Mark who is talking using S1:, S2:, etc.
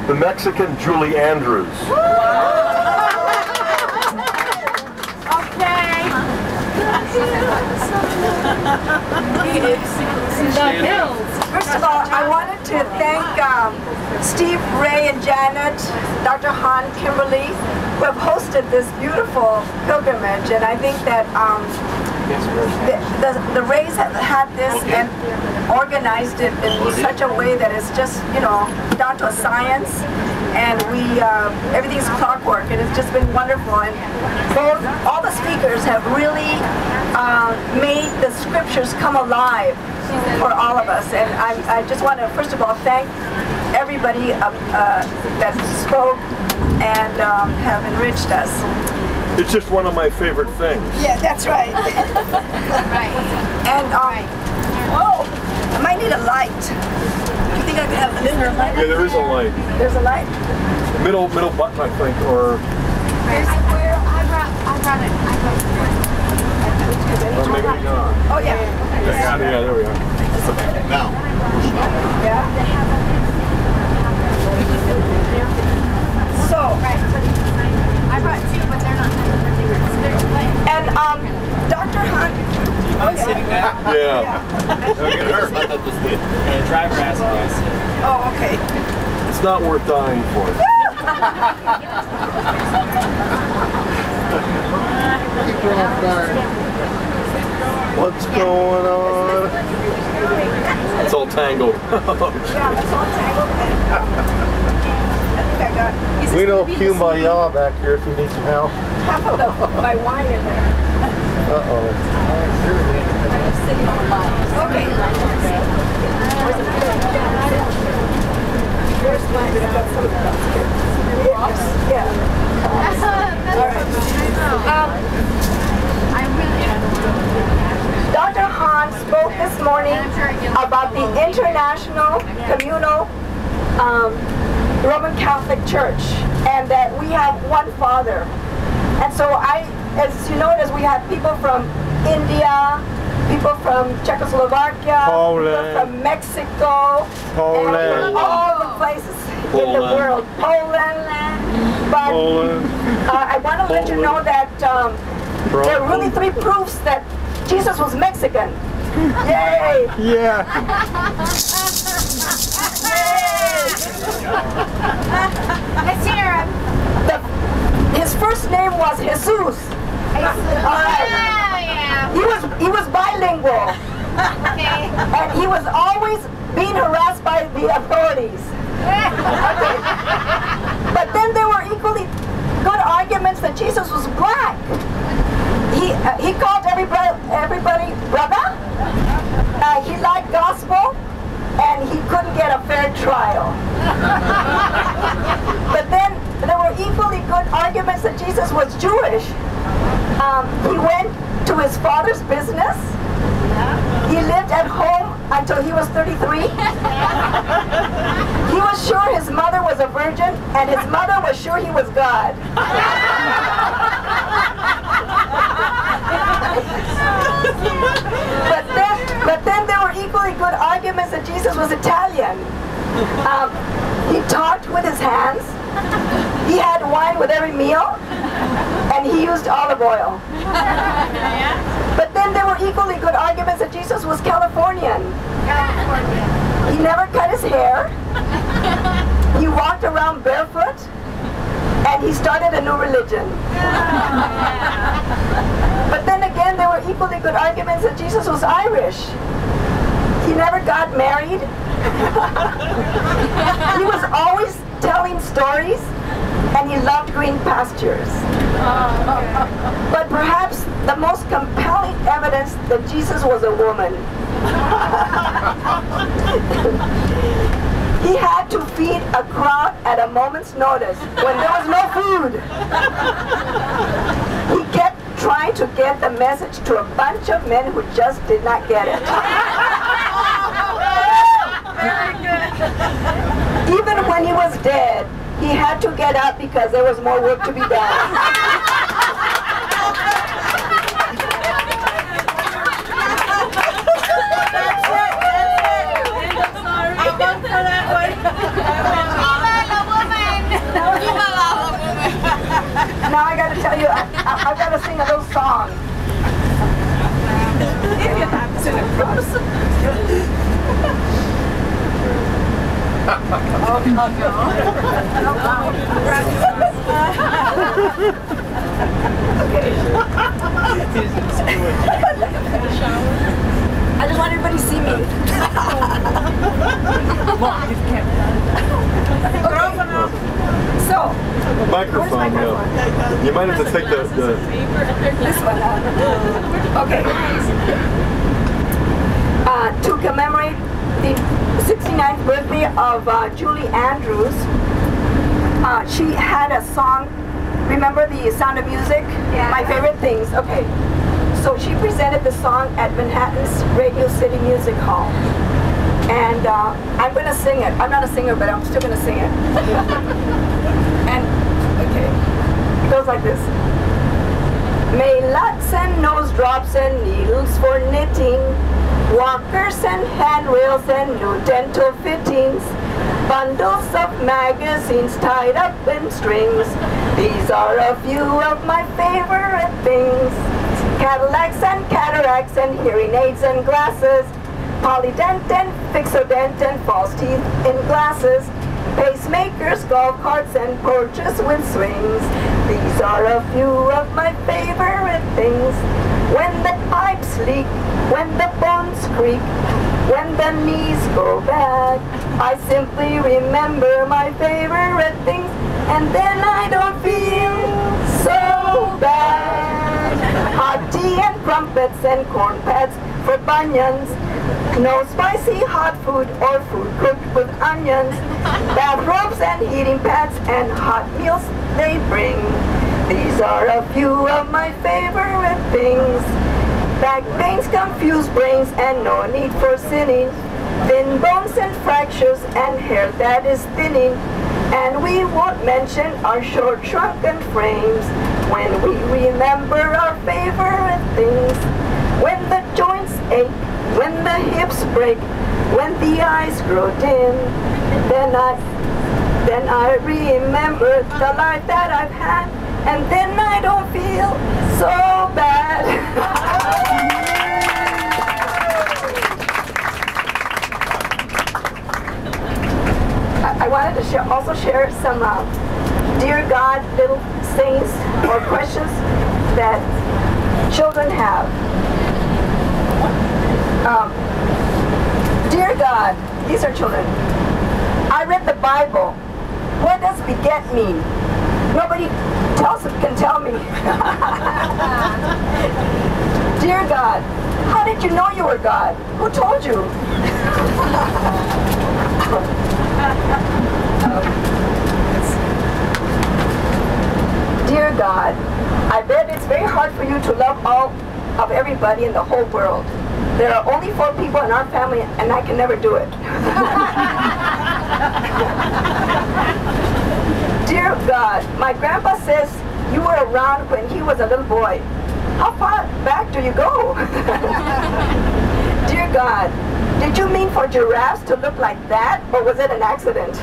S1: the Mexican Julie Andrews.
S2: First of all, I wanted to thank Steve, Ray, and Janet, Dr. Han, Kimberly, who have hosted this beautiful pilgrimage. And I think that the Rays have had this and organized it in such a way that it's just, you know, down to a science. And everything's clockwork, and it's just been wonderful. And all the speakers have really made the scriptures come alive for all of us. And I just want to, first of all, thank everybody that spoke and have enriched us.
S1: It's just one of my favorite things.
S2: Yeah, that's right. Right. And oh, I might need a light. You think I could have a light?
S1: Yeah, there is a light.
S2: There's a light.
S1: Middle button, I think, or.
S3: I brought it.
S1: Or maybe not.
S2: Oh yeah.
S1: Yeah, there we are. Now.
S2: Yeah. So.
S3: I brought two, but they're not.
S2: And Dr. Hunt.
S1: Yeah.
S4: Don't get hurt. I thought this did. And the driver asked me, I said.
S2: Oh, okay.
S1: It's not worth dying for. What's going on? It's all tangled.
S2: Yeah, it's all tangled. I think I got
S5: We know Kumbaya back here if you need some help.
S2: half of my wine in there.
S5: Uh-oh.
S2: Okay. Where's mine? I got some of the downstairs. Yeah. All right. Dr. Han spoke this morning about the International Communal Roman Catholic Church, and that we have one Father. And so as you notice, we have people from India, people from Czechoslovakia,
S5: Poland,
S2: people from Mexico, and all the places in the world. Poland. But I want to let you know that there are really three proofs that Jesus was Mexican. Yay!
S5: Yeah.
S3: Let's hear him.
S2: His first name was Jesus.
S3: Yeah.
S2: He was bilingual.
S3: Okay.
S2: And he was always being harassed by the authorities. But then there were equally good arguments that Jesus was black. He called everybody brother. He liked gospel, and he couldn't get a fair trial. But then there were equally good arguments that Jesus was Jewish. He went to his father's business. He lived at home until he was 33. He was sure his mother was a virgin, and his mother was sure he was God. But then there were equally good arguments that Jesus was Italian. He talked with his hands. He had wine with every meal, and he used olive oil. But then there were equally good arguments that Jesus was Californian. He never cut his hair. He walked around barefoot, and he started a new religion. But then again, there were equally good arguments that Jesus was Irish. He never got married. He was always telling stories, and he loved green pastures. But perhaps the most compelling evidence that Jesus was a woman. He had to feed a crowd at a moment's notice when there was no food. He kept trying to get the message to a bunch of men who just did not get it.
S3: Very good.
S2: Even when he was dead, he had to get up because there was more work to be done. I just want everybody to see me. So,
S1: Microphone, yeah. You might have to take the
S2: this one out. Okay. To commemorate the 69th birthday of Julie Andrews, she had a song. Remember the Sound of Music?
S3: Yeah.
S2: My favorite things. Okay. So she presented the song at Manhattan's Radio City Music Hall. And I'm going to sing it. I'm not a singer, but I'm still going to sing it. And, okay, it goes like this. May lots and nose drops and needles for knitting, walkers and handrails and new dental fittings, bundles of magazines tied up in strings. These are a few of my favorite things. Cadillacs and cataracts and hearing aids and glasses, Polydent and Fixodent and false teeth in glasses, pacemakers, golf carts and porches with swings. These are a few of my favorite things. When the pipes leak, when the bones creak, when the knees go bad, I simply remember my favorite things, and then I don't feel so bad. Hot tea and crumpets and corn pads for bunions, no spicy hot food or food cooked with onions, bathrobes and heating pads and hot meals they bring. These are a few of my favorite things. Back pains, confused brains, and no need for sinning, thin bones and fractures and hair that is thinning. And we won't mention our short shrunken frames when we remember our favorite things. When the joints ache, when the hips break, when the eyes grow dim, then I remember the life that I've had, and then I don't feel so bad. I wanted to also share some Dear God little sayings or questions that children have. Dear God, these are children. I read the Bible. What does beget mean? Nobody can tell me. Dear God, how did you know you were God? Who told you? Dear God, I bet it's very hard for you to love all of everybody in the whole world. There are only 4 people in our family, and I can never do it. Dear God, my grandpa says you were around when he was a little boy. How far back do you go? Dear God, did you mean for giraffes to look like that, or was it an accident?